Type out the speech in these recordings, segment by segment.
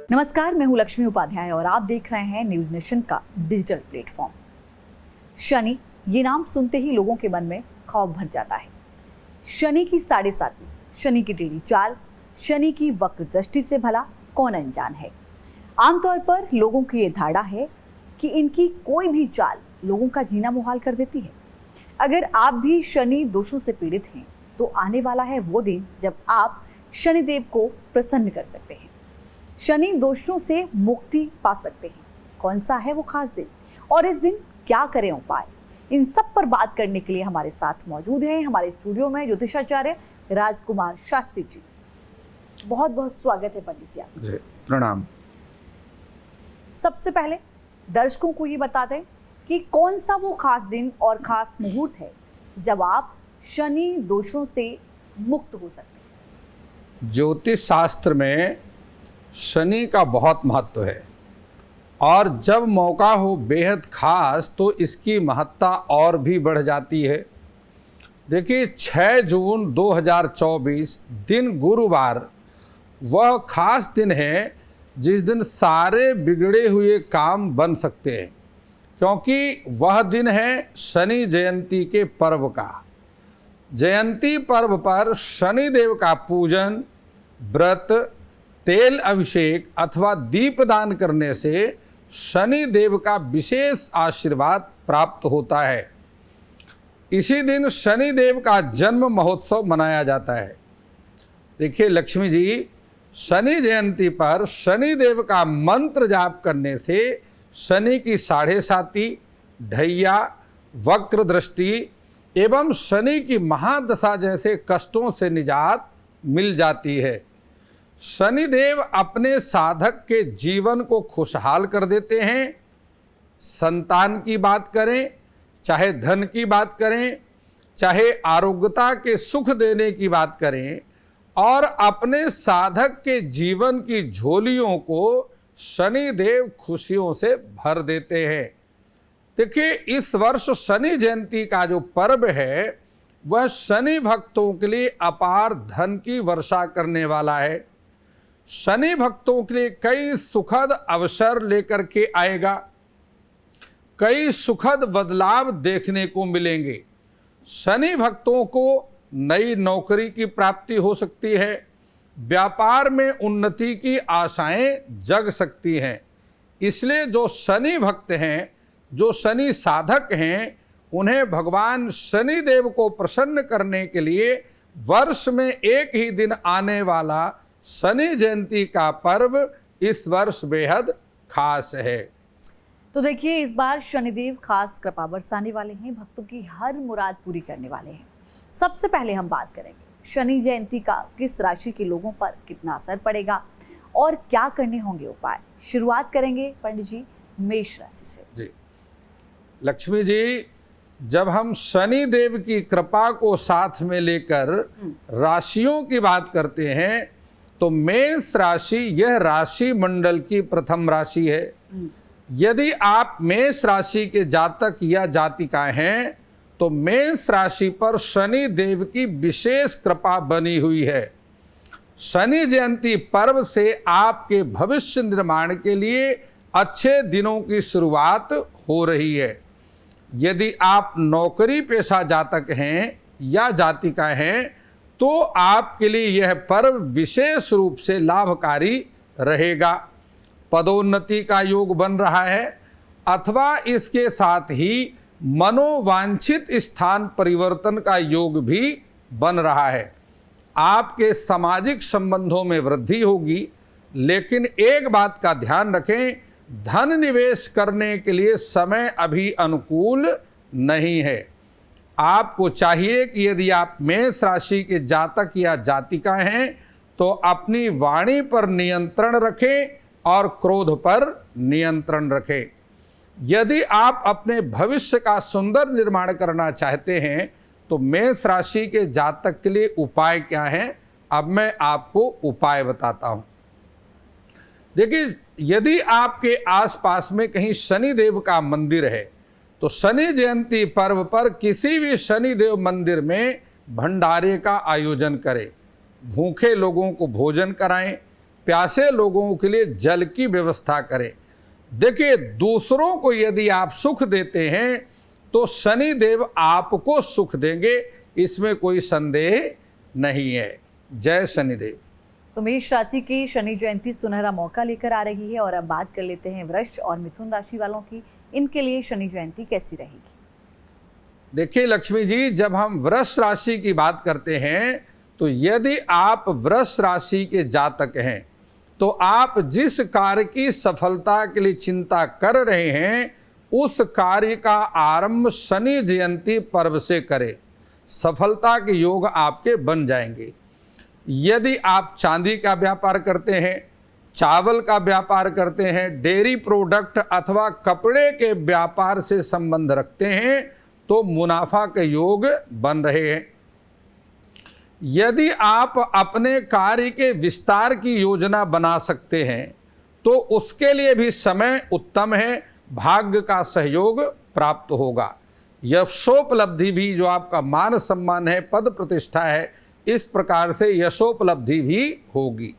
नमस्कार, मैं हूं लक्ष्मी उपाध्याय और आप देख रहे हैं न्यूज नेशन का डिजिटल प्लेटफॉर्म। शनि, ये नाम सुनते ही लोगों के मन में खौफ भर जाता है। शनि की साढ़े साती, शनि की टेढ़ी चाल, शनि की वक्र दृष्टि से भला कौन अनजान है। आमतौर पर लोगों की ये धारणा है कि इनकी कोई भी चाल लोगों का जीना मुहाल कर देती है। अगर आप भी शनि दोषों से पीड़ित हैं तो आने वाला है वो दिन जब आप शनिदेव को प्रसन्न कर सकते हैं, शनि दोषों से मुक्ति पा सकते हैं। कौन सा है वो खास दिन और इस दिन क्या करें उपाय, इन सब पर बात करने के लिए हमारे साथ मौजूद हैं हमारे स्टूडियो में ज्योतिषाचार्य राजकुमार शास्त्री जी। बहुत बहुत स्वागत है पंडित जी आपका। जी, प्रणाम। सबसे पहले दर्शकों को ये बता दें कि कौन सा वो खास दिन और खास मुहूर्त है जब आप शनि दोषों से मुक्त हो सकते हैं। ज्योतिष शास्त्र में शनि का बहुत महत्व है और जब मौका हो बेहद खास तो इसकी महत्ता और भी बढ़ जाती है। देखिए 6 जून 2024 दिन गुरुवार वह खास दिन है जिस दिन सारे बिगड़े हुए काम बन सकते हैं, क्योंकि वह दिन है शनि जयंती के पर्व का। जयंती पर्व पर शनिदेव का पूजन, व्रत, तेल अभिषेक अथवा दीपदान करने से शनि देव का विशेष आशीर्वाद प्राप्त होता है। इसी दिन शनि देव का जन्म महोत्सव मनाया जाता है। देखिए लक्ष्मी जी, शनि जयंती पर शनि देव का मंत्र जाप करने से शनि की साढ़े साती, ढैया, वक्र दृष्टि एवं शनि की महादशा जैसे कष्टों से निजात मिल जाती है। शनिदेव अपने साधक के जीवन को खुशहाल कर देते हैं। संतान की बात करें, चाहे धन की बात करें, चाहे आरोग्यता के सुख देने की बात करें, और अपने साधक के जीवन की झोलियों को शनिदेव खुशियों से भर देते हैं। देखिए इस वर्ष शनि जयंती का जो पर्व है वह शनि भक्तों के लिए अपार धन की वर्षा करने वाला है। शनि भक्तों के लिए कई सुखद अवसर लेकर के आएगा। कई सुखद बदलाव देखने को मिलेंगे। शनि भक्तों को नई नौकरी की प्राप्ति हो सकती है। व्यापार में उन्नति की आशाएं जग सकती हैं। इसलिए जो शनि भक्त हैं, जो शनि साधक हैं, उन्हें भगवान शनि देव को प्रसन्न करने के लिए वर्ष में एक ही दिन आने वाला शनि जयंती का पर्व इस वर्ष बेहद खास है। तो देखिए इस बार शनिदेव खास कृपा बरसाने वाले हैं, भक्तों की हर मुराद पूरी करने वाले हैं। सबसे पहले हम बात करेंगे शनि जयंती का किस राशि के लोगों पर कितना असर पड़ेगा और क्या करने होंगे उपाय। शुरुआत करेंगे पंडित जी मेष राशि से। जी लक्ष्मी जी, जब हम शनि देव की कृपा को साथ में लेकर राशियों की बात करते हैं तो मेष राशि यह राशि मंडल की प्रथम राशि है। यदि आप मेष राशि के जातक या जातिकाएं हैं तो मेष राशि पर शनि देव की विशेष कृपा बनी हुई है। शनि जयंती पर्व से आपके भविष्य निर्माण के लिए अच्छे दिनों की शुरुआत हो रही है। यदि आप नौकरी पेशा जातक हैं या जातिका हैं तो आपके लिए यह पर्व विशेष रूप से लाभकारी रहेगा। पदोन्नति का योग बन रहा है अथवा इसके साथ ही मनोवांछित स्थान परिवर्तन का योग भी बन रहा है। आपके सामाजिक संबंधों में वृद्धि होगी, लेकिन एक बात का ध्यान रखें, धन निवेश करने के लिए समय अभी अनुकूल नहीं है। आपको चाहिए कि यदि आप मेष राशि के जातक या जातिका हैं तो अपनी वाणी पर नियंत्रण रखें और क्रोध पर नियंत्रण रखें। यदि आप अपने भविष्य का सुंदर निर्माण करना चाहते हैं तो मेष राशि के जातक के लिए उपाय क्या है, अब मैं आपको उपाय बताता हूं। देखिए यदि आपके आसपास में कहीं शनि देव का मंदिर है तो शनि जयंती पर्व पर किसी भी शनि देव मंदिर में भंडारे का आयोजन करें। भूखे लोगों को भोजन कराएं, प्यासे लोगों के लिए जल की व्यवस्था करें। देखिए, दूसरों को यदि आप सुख देते हैं तो शनि देव आपको सुख देंगे, इसमें कोई संदेह नहीं है। जय शनिदेव। तो मेष राशि की शनि जयंती सुनहरा मौका लेकर आ रही है। और अब बात कर लेते हैं वृष और मिथुन राशि वालों की, इनके लिए शनि जयंती कैसी रहेगी। देखिए लक्ष्मी जी, जब हम वृष राशि की बात करते हैं तो यदि आप वृष राशि के जातक हैं तो आप जिस कार्य की सफलता के लिए चिंता कर रहे हैं उस कार्य का आरंभ शनि जयंती पर्व से करें। सफलता के योग आपके बन जाएंगे। यदि आप चांदी का व्यापार करते हैं, चावल का व्यापार करते हैं, डेयरी प्रोडक्ट अथवा कपड़े के व्यापार से संबंध रखते हैं तो मुनाफा के योग बन रहे हैं। यदि आप अपने कार्य के विस्तार की योजना बना सकते हैं तो उसके लिए भी समय उत्तम है, भाग्य का सहयोग प्राप्त होगा। यशोपलब्धि भी, जो आपका मान सम्मान है, पद प्रतिष्ठा है, इस प्रकार से यशोपलब्धि भी होगी।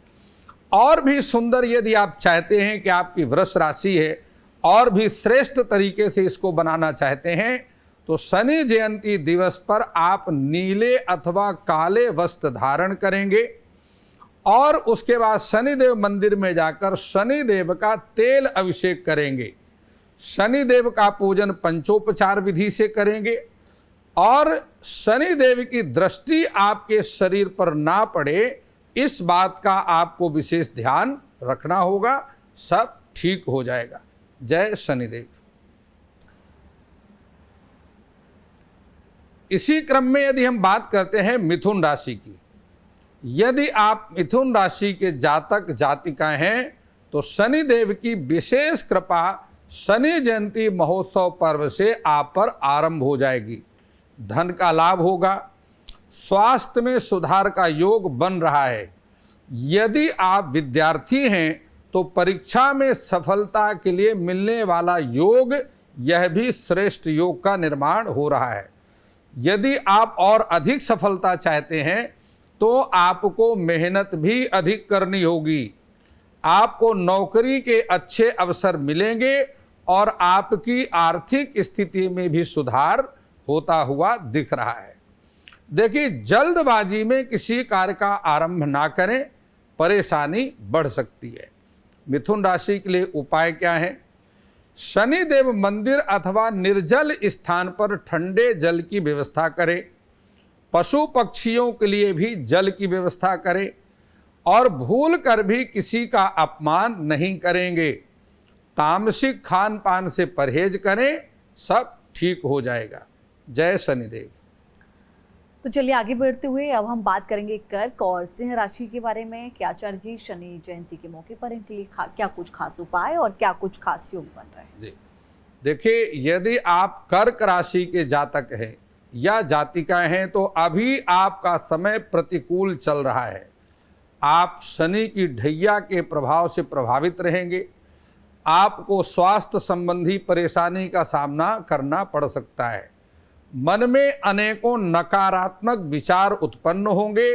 और भी सुंदर यदि आप चाहते हैं कि आपकी वृष राशि है और भी श्रेष्ठ तरीके से इसको बनाना चाहते हैं तो शनि जयंती दिवस पर आप नीले अथवा काले वस्त्र धारण करेंगे और उसके बाद शनिदेव मंदिर में जाकर शनिदेव का तेल अभिषेक करेंगे। शनिदेव का पूजन पंचोपचार विधि से करेंगे और शनिदेव की दृष्टि आपके शरीर पर ना पड़े, इस बात का आपको विशेष ध्यान रखना होगा। सब ठीक हो जाएगा। जय शनिदेव। इसी क्रम में यदि हम बात करते हैं मिथुन राशि की, यदि आप मिथुन राशि के जातक जातिका हैं तो शनिदेव की विशेष कृपा शनि जयंती महोत्सव पर्व से आप पर आरंभ हो जाएगी। धन का लाभ होगा, स्वास्थ्य में सुधार का योग बन रहा है। यदि आप विद्यार्थी हैं तो परीक्षा में सफलता के लिए मिलने वाला योग, यह भी श्रेष्ठ योग का निर्माण हो रहा है। यदि आप और अधिक सफलता चाहते हैं तो आपको मेहनत भी अधिक करनी होगी। आपको नौकरी के अच्छे अवसर मिलेंगे और आपकी आर्थिक स्थिति में भी सुधार होता हुआ दिख रहा है। देखिए, जल्दबाजी में किसी कार्य का आरंभ ना करें, परेशानी बढ़ सकती है। मिथुन राशि के लिए उपाय क्या है? शनिदेव मंदिर अथवा निर्जल स्थान पर ठंडे जल की व्यवस्था करें। पशु पक्षियों के लिए भी जल की व्यवस्था करें और भूल कर भी किसी का अपमान नहीं करेंगे। तामसिक खान पान से परहेज करें, सब ठीक हो जाएगा। जय शनिदेव। तो चलिए आगे बढ़ते हुए अब हम बात करेंगे कर्क और सिंह राशि के बारे में। कि आचार्य जी, शनि जयंती के मौके पर इनके लिए क्या कुछ खास उपाय और क्या कुछ खास योग बन रहे हैं? जी देखिए, यदि आप कर्क राशि के जातक हैं या जातिकाएं हैं तो अभी आपका समय प्रतिकूल चल रहा है। आप शनि की ढैया के प्रभाव से प्रभावित रहेंगे। आपको स्वास्थ्य संबंधी परेशानी का सामना करना पड़ सकता है। मन में अनेकों नकारात्मक विचार उत्पन्न होंगे।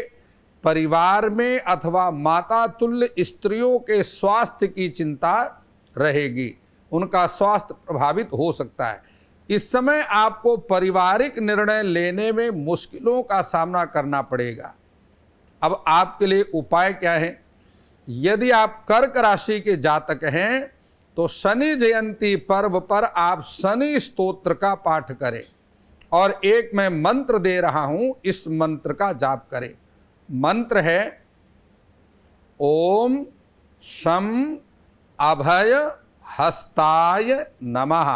परिवार में अथवा माता तुल्य स्त्रियों के स्वास्थ्य की चिंता रहेगी, उनका स्वास्थ्य प्रभावित हो सकता है। इस समय आपको पारिवारिक निर्णय लेने में मुश्किलों का सामना करना पड़ेगा। अब आपके लिए उपाय क्या है? यदि आप कर्क राशि के जातक हैं तो शनि जयंती पर्व पर आप शनि स्तोत्र का पाठ करें और एक मैं मंत्र दे रहा हूं, इस मंत्र का जाप करें। मंत्र है ओम शम अभय हस्ताय नमः।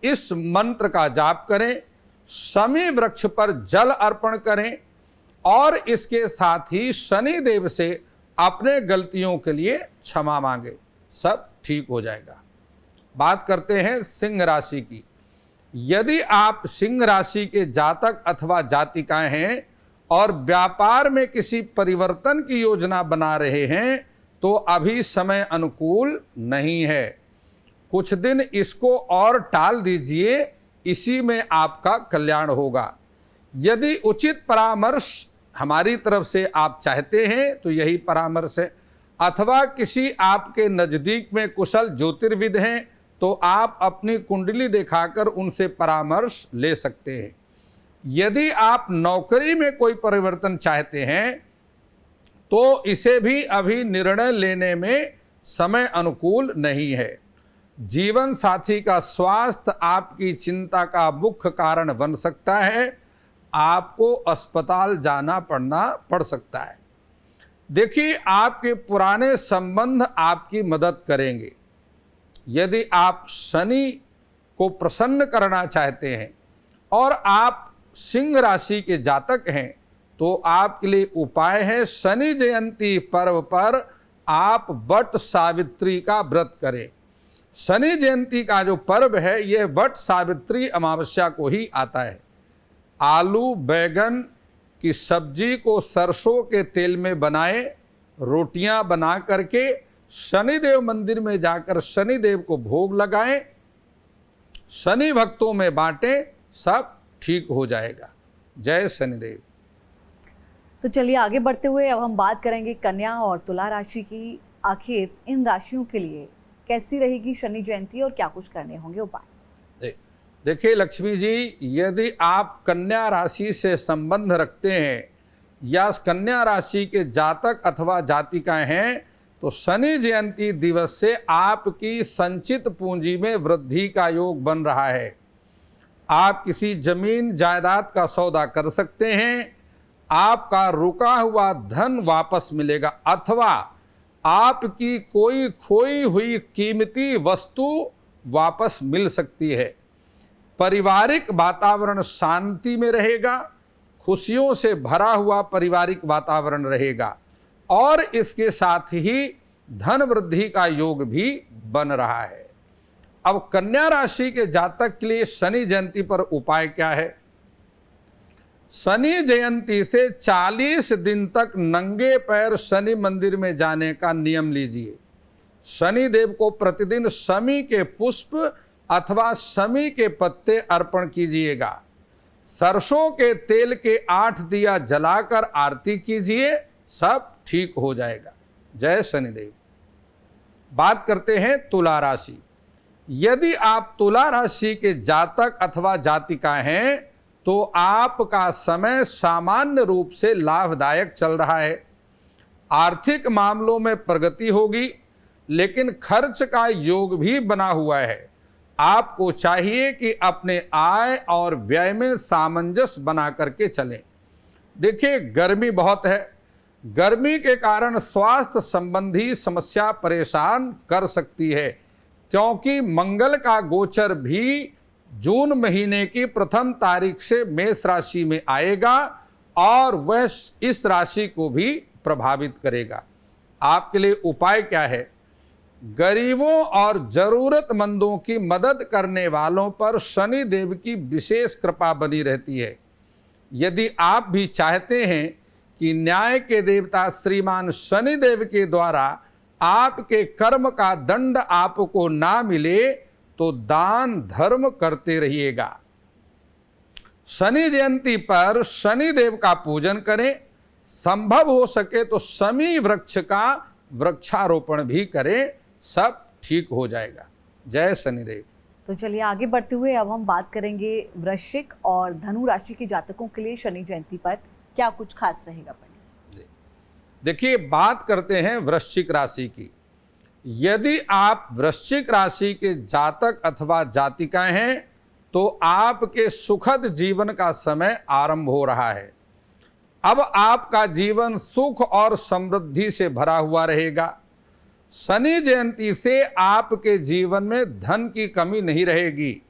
इस मंत्र का जाप करें, शमी वृक्ष पर जल अर्पण करें और इसके साथ ही शनि देव से अपने गलतियों के लिए क्षमा मांगे, सब ठीक हो जाएगा। बात करते हैं सिंह राशि की। यदि आप सिंह राशि के जातक अथवा जातिकाएं हैं और व्यापार में किसी परिवर्तन की योजना बना रहे हैं तो अभी समय अनुकूल नहीं है। कुछ दिन इसको और टाल दीजिए, इसी में आपका कल्याण होगा। यदि उचित परामर्श हमारी तरफ से आप चाहते हैं तो यही परामर्श है। अथवा किसी आपके नज़दीक में कुशल ज्योतिर्विद हैं तो आप अपनी कुंडली दिखाकर उनसे परामर्श ले सकते हैं। यदि आप नौकरी में कोई परिवर्तन चाहते हैं तो इसे भी अभी निर्णय लेने में समय अनुकूल नहीं है। जीवन साथी का स्वास्थ्य आपकी चिंता का मुख्य कारण बन सकता है। आपको अस्पताल जाना पड़ सकता है। देखिए, आपके पुराने संबंध आपकी मदद करेंगे। यदि आप शनि को प्रसन्न करना चाहते हैं और आप सिंह राशि के जातक हैं तो आपके लिए उपाय है, शनि जयंती पर्व पर आप वट सावित्री का व्रत करें। शनि जयंती का जो पर्व है यह वट सावित्री अमावस्या को ही आता है। आलू बैगन की सब्जी को सरसों के तेल में बनाएं, रोटियां बना करके शनिदेव मंदिर में जाकर शनिदेव को भोग लगाएं, शनि भक्तों में बांटें, सब ठीक हो जाएगा। जय शनिदेव। तो चलिए आगे बढ़ते हुए अब हम बात करेंगे कन्या और तुला राशि की। आखिर इन राशियों के लिए कैसी रहेगी शनि जयंती और क्या कुछ करने होंगे उपाय? देखिए लक्ष्मी जी, यदि आप कन्या राशि से संबंध रखते हैं या कन्या राशि के जातक अथवा जातिकाएं हैं तो शनि जयंती दिवस से आपकी संचित पूंजी में वृद्धि का योग बन रहा है। आप किसी जमीन जायदाद का सौदा कर सकते हैं, आपका रुका हुआ धन वापस मिलेगा, अथवा आपकी कोई खोई हुई कीमती वस्तु वापस मिल सकती है। पारिवारिक वातावरण शांति में रहेगा, खुशियों से भरा हुआ पारिवारिक वातावरण रहेगा और इसके साथ ही धन वृद्धि का योग भी बन रहा है। अब कन्या राशि के जातक के लिए शनि जयंती पर उपाय क्या है? शनि जयंती से 40 दिन तक नंगे पैर शनि मंदिर में जाने का नियम लीजिए। शनि देव को प्रतिदिन शमी के पुष्प अथवा शमी के पत्ते अर्पण कीजिएगा। सरसों के तेल के 8 दिया जलाकर आरती कीजिए, सब ठीक हो जाएगा। जय शनिदेव। बात करते हैं तुला राशि। यदि आप तुला राशि के जातक अथवा जातिका हैं तो आपका समय सामान्य रूप से लाभदायक चल रहा है। आर्थिक मामलों में प्रगति होगी, लेकिन खर्च का योग भी बना हुआ है। आपको चाहिए कि अपने आय और व्यय में सामंजस्य बना करके चलें। देखिए, गर्मी बहुत है। गर्मी के कारण स्वास्थ्य संबंधी समस्या परेशान कर सकती है, क्योंकि मंगल का गोचर भी जून महीने की प्रथम तारीख से मेष राशि में आएगा और वह इस राशि को भी प्रभावित करेगा। आपके लिए उपाय क्या है? गरीबों और जरूरतमंदों की मदद करने वालों पर शनि देव की विशेष कृपा बनी रहती है। यदि आप भी चाहते हैं कि न्याय के देवता श्रीमान शनि देव के द्वारा आपके कर्म का दंड आपको ना मिले तो दान धर्म करते रहिएगा। शनि जयंती पर शनि देव का पूजन करें। संभव हो सके तो शमी वृक्ष का वृक्षारोपण भी करें, सब ठीक हो जाएगा। जय शनिदेव। तो चलिए आगे बढ़ते हुए अब हम बात करेंगे वृश्चिक और धनु राशि के जातकों के लिए शनि जयंती पर क्या कुछ खास रहेगा पंडित जी? देखिए, बात करते हैं वृश्चिक राशि की। यदि आप वृश्चिक राशि के जातक अथवा जातिकाएं हैं तो आपके सुखद जीवन का समय आरंभ हो रहा है। अब आपका जीवन सुख और समृद्धि से भरा हुआ रहेगा। शनि जयंती से आपके जीवन में धन की कमी नहीं रहेगी।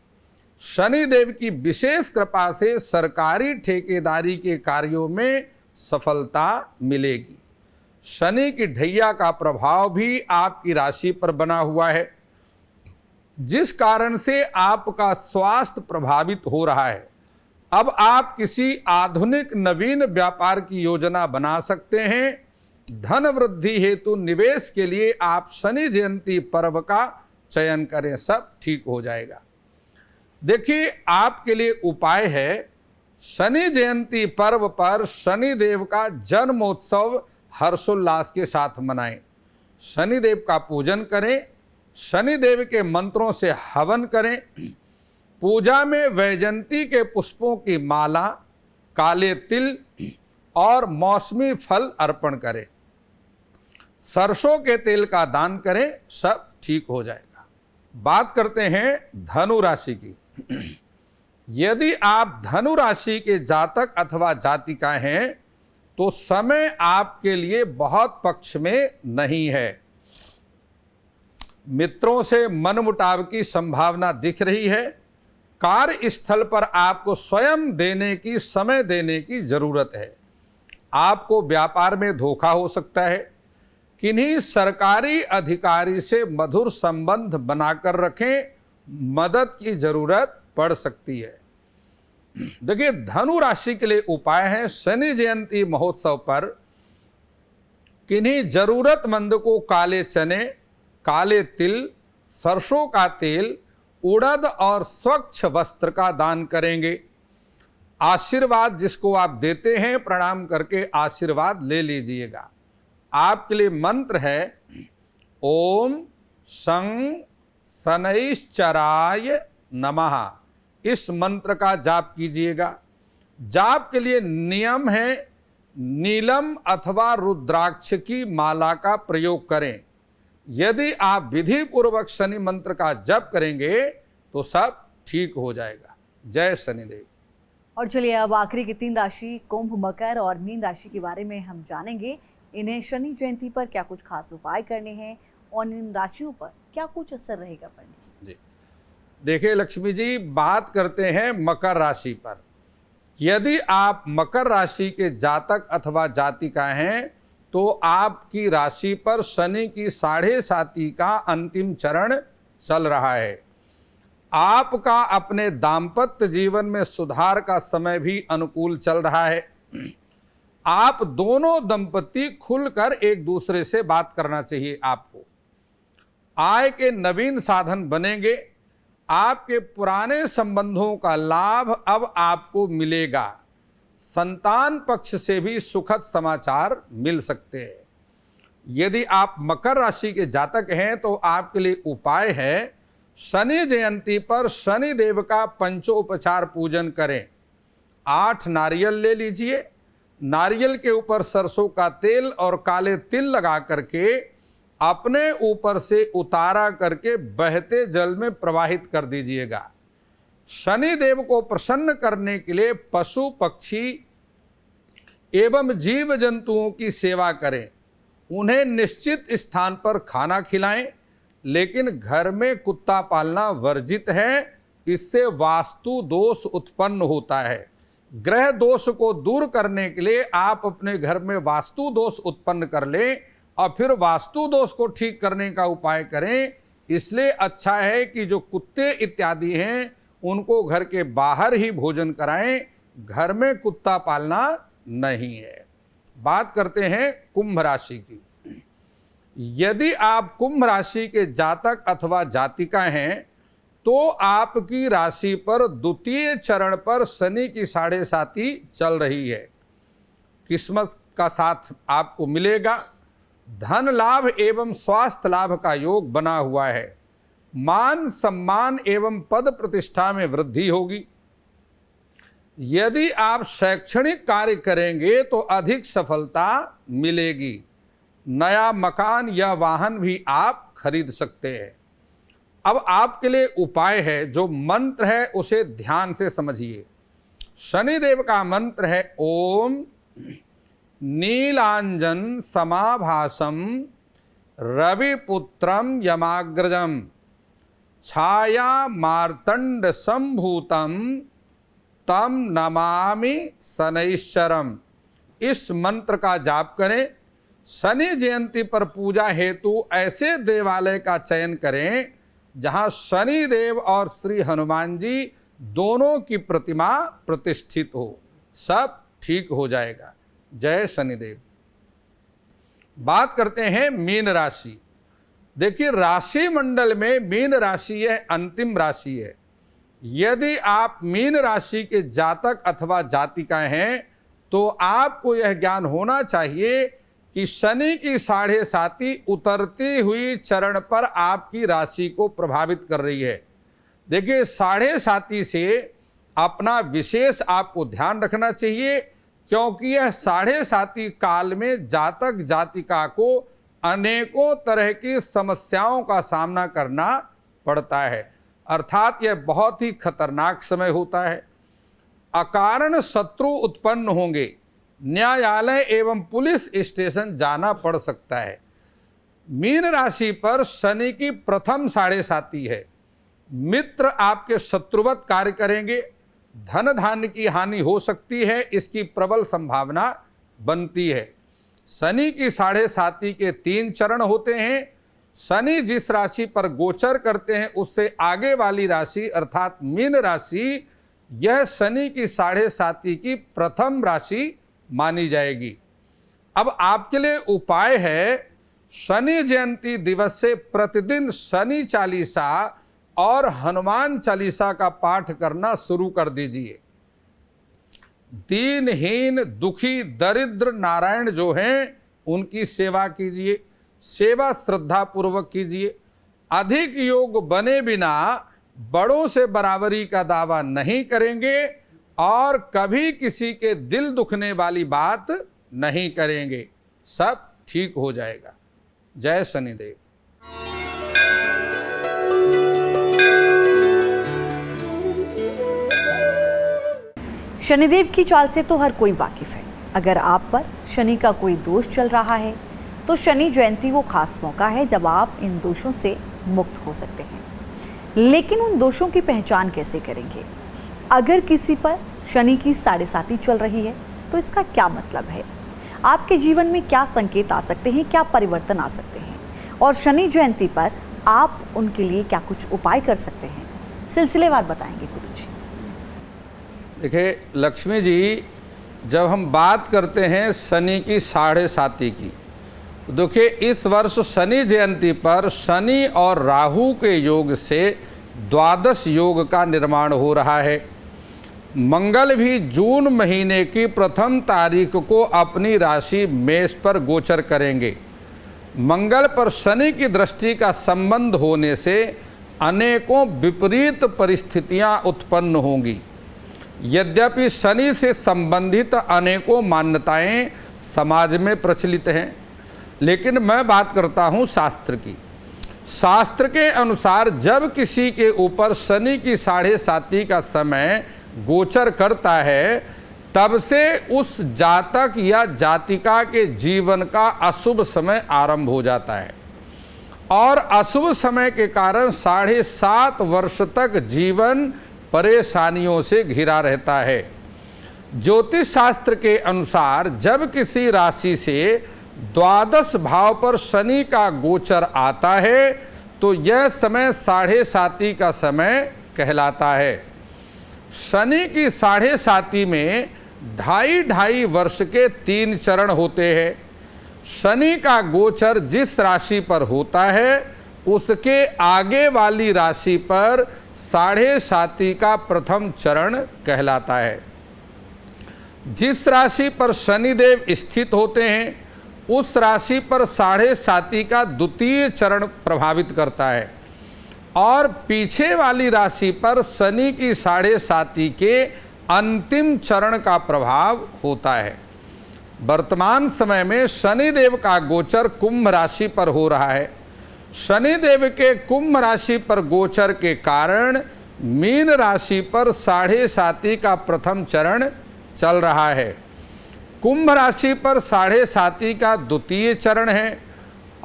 शनि देव की विशेष कृपा से सरकारी ठेकेदारी के कार्यों में सफलता मिलेगी। शनि की ढैया का प्रभाव भी आपकी राशि पर बना हुआ है, जिस कारण से आपका स्वास्थ्य प्रभावित हो रहा है। अब आप किसी आधुनिक नवीन व्यापार की योजना बना सकते हैं। धन वृद्धि हेतु निवेश के लिए आप शनि जयंती पर्व का चयन करें, सब ठीक हो जाएगा। देखिए, आपके लिए उपाय है, शनि जयंती पर्व पर शनि देव का जन्मोत्सव हर्षोल्लास के साथ मनाएं। शनिदेव का पूजन करें, शनिदेव के मंत्रों से हवन करें, पूजा में वैजंती के पुष्पों की माला, काले तिल और मौसमी फल अर्पण करें, सरसों के तेल का दान करें, सब ठीक हो जाएगा। बात करते हैं धनु राशि की। यदि आप धनु राशि के जातक अथवा जातिका हैं तो समय आपके लिए बहुत पक्ष में नहीं है। मित्रों से मनमुटाव की संभावना दिख रही है। कार्य स्थल पर आपको स्वयं देने की, समय देने की जरूरत है। आपको व्यापार में धोखा हो सकता है। किन्हीं सरकारी अधिकारी से मधुर संबंध बनाकर रखें, मदद की जरूरत पड़ सकती है। देखिए, धनु राशि के लिए उपाय है, शनि जयंती महोत्सव पर किन्हीं जरूरतमंद को काले चने, काले तिल, सरसों का तेल, उड़द और स्वच्छ वस्त्र का दान करेंगे। आशीर्वाद जिसको आप देते हैं, प्रणाम करके आशीर्वाद ले लीजिएगा। आपके लिए मंत्र है ओम शं शनैश्चराय नमः। इस मंत्र का जाप कीजिएगा। जाप के लिए नियम है नीलम अथवा रुद्राक्ष की माला का प्रयोग करें। यदि आप विधि पूर्वक शनि मंत्र का जप करेंगे तो सब ठीक हो जाएगा। जय शनिदेव। और चलिए अब आखिरी की 3 राशि कुंभ, मकर और मीन राशि के बारे में हम जानेंगे। इन्हें शनि जयंती पर क्या कुछ खास उपाय करने हैं और इन राशियों पर क्या कुछ असर रहेगा पंडित जी? देखिए लक्ष्मी जी, बात करते हैं मकर राशि पर। यदि आप मकर राशि के जातक अथवा जातिका हैं तो आपकी राशि पर शनि की 7.5 का अंतिम चरण चल रहा है। आपका अपने दाम्पत्य जीवन में सुधार का समय भी अनुकूल चल रहा है। आप दोनों दंपति खुलकर एक दूसरे से बात करना चाहिए। आपको आय के नवीन साधन बनेंगे। आपके पुराने संबंधों का लाभ अब आपको मिलेगा। संतान पक्ष से भी सुखद समाचार मिल सकते हैं। यदि आप मकर राशि के जातक हैं तो आपके लिए उपाय है शनि जयंती पर शनि देव का पंचोपचार पूजन करें। 8 नारियल ले लीजिए। नारियल के ऊपर सरसों का तेल और काले तिल लगा करके अपने ऊपर से उतारा करके बहते जल में प्रवाहित कर दीजिएगा। शनि देव को प्रसन्न करने के लिए पशु पक्षी एवं जीव जंतुओं की सेवा करें। उन्हें निश्चित स्थान पर खाना खिलाएं, लेकिन घर में कुत्ता पालना वर्जित है। इससे वास्तु दोष उत्पन्न होता है। ग्रह दोष को दूर करने के लिए आप अपने घर में वास्तु दोष उत्पन्न कर लें और फिर वास्तु दोष को ठीक करने का उपाय करें। इसलिए अच्छा है कि जो कुत्ते इत्यादि हैं उनको घर के बाहर ही भोजन कराएं, घर में कुत्ता पालना नहीं है। बात करते हैं कुंभ राशि की। यदि आप कुंभ राशि के जातक अथवा जातिका हैं तो आपकी राशि पर द्वितीय चरण पर शनि की 7.5 चल रही है। किस्मत का साथ आपको मिलेगा। धन लाभ एवं स्वास्थ्य लाभ का योग बना हुआ है। मान सम्मान एवं पद प्रतिष्ठा में वृद्धि होगी। यदि आप शैक्षणिक कार्य करेंगे तो अधिक सफलता मिलेगी। नया मकान या वाहन भी आप खरीद सकते हैं। अब आपके लिए उपाय है, जो मंत्र है उसे ध्यान से समझिए। शनिदेव का मंत्र है ओम नीलांजन समाभासम रविपुत्रम यमाग्रजम छाया मार्तंड संभूतम तम नमामि शनैश्चरम। इस मंत्र का जाप करें। शनि जयंती पर पूजा हेतु ऐसे देवालय का चयन करें जहां शनि देव और श्री हनुमान जी दोनों की प्रतिमा प्रतिष्ठित हो। सब ठीक हो जाएगा। जय शनिदेव। बात करते हैं मीन राशि। देखिए, राशि मंडल में मीन राशि है, अंतिम राशि है। यदि आप मीन राशि के जातक अथवा जातिका हैं तो आपको यह ज्ञान होना चाहिए कि शनि की साढ़े साती उतरती हुई चरण पर आपकी राशि को प्रभावित कर रही है। देखिए, साढ़े साती से अपना विशेष आपको ध्यान रखना चाहिए, क्योंकि यह साढ़े साती काल में जातक जातिका को अनेकों तरह की समस्याओं का सामना करना पड़ता है। अर्थात यह बहुत ही खतरनाक समय होता है। अकारण शत्रु उत्पन्न होंगे, न्यायालय एवं पुलिस स्टेशन जाना पड़ सकता है। मीन राशि पर शनि की प्रथम साढ़े साती है। मित्र आपके शत्रुवत कार्य करेंगे, धन धान्य की हानि हो सकती है, इसकी प्रबल संभावना बनती है। शनि की साढ़े साती के 3 चरण होते हैं। शनि जिस राशि पर गोचर करते हैं उससे आगे वाली राशि अर्थात मीन राशि, यह शनि की साढ़े साती की प्रथम राशि मानी जाएगी। अब आपके लिए उपाय है, शनि जयंती दिवस से प्रतिदिन शनि चालीसा और हनुमान चालीसा का पाठ करना शुरू कर दीजिए। दीनहीन, दुखी, दरिद्र नारायण जो हैं उनकी सेवा कीजिए, सेवा श्रद्धा पूर्वक कीजिए। अधिक योग बने बिना बड़ों से बराबरी का दावा नहीं करेंगे और कभी किसी के दिल दुखने वाली बात नहीं करेंगे। सब ठीक हो जाएगा। जय शनिदेव। शनिदेव की चाल से तो हर कोई वाकिफ है। अगर आप पर शनि का कोई दोष चल रहा है तो शनि जयंती वो खास मौका है जब आप इन दोषों से मुक्त हो सकते हैं। लेकिन उन दोषों की पहचान कैसे करेंगे? अगर किसी पर शनि की साढ़े साती चल रही है तो इसका क्या मतलब है? आपके जीवन में क्या संकेत आ सकते हैं, क्या परिवर्तन आ सकते हैं, और शनि जयंती पर आप उनके लिए क्या कुछ उपाय कर सकते हैं? सिलसिलेवार बताएंगे गुरुजी। देखिए लक्ष्मी जी, जब हम बात करते हैं शनि की साढ़े साती की, देखिए इस वर्ष शनि जयंती पर शनि और राहु के योग से द्वादश योग का निर्माण हो रहा है। मंगल भी जून महीने की प्रथम तारीख को अपनी राशि मेष पर गोचर करेंगे। मंगल पर शनि की दृष्टि का संबंध होने से अनेकों विपरीत परिस्थितियां उत्पन्न होंगी। यद्यपि शनि से संबंधित अनेकों मान्यताएं समाज में प्रचलित हैं, लेकिन मैं बात करता हूं शास्त्र की। शास्त्र के अनुसार जब किसी के ऊपर शनि की साढ़े साती का समय गोचर करता है, तब से उस जातक या जातिका के जीवन का अशुभ समय आरंभ हो जाता है और अशुभ समय के कारण 7.5 वर्ष तक जीवन परेशानियों से घिरा रहता है। ज्योतिष शास्त्र के अनुसार जब किसी राशि से द्वादश भाव पर शनि का गोचर आता है तो यह समय साढ़े साती का समय कहलाता है। शनि की साढ़े साती में 2.5 वर्ष के 3 चरण होते हैं। शनि का गोचर जिस राशि पर होता है उसके आगे वाली राशि पर साढ़े साती का प्रथम चरण कहलाता है। जिस राशि पर शनिदेव स्थित होते हैं उस राशि पर साढ़े साती का द्वितीय चरण प्रभावित करता है और पीछे वाली राशि पर शनि की साढ़े साती के अंतिम चरण का प्रभाव होता है। वर्तमान समय में शनिदेव का गोचर कुंभ राशि पर हो रहा है। शनिदेव के कुंभ राशि पर गोचर के कारण मीन राशि पर साढ़े साती का प्रथम चरण चल रहा है। कुंभ राशि पर साढ़े साती का द्वितीय चरण है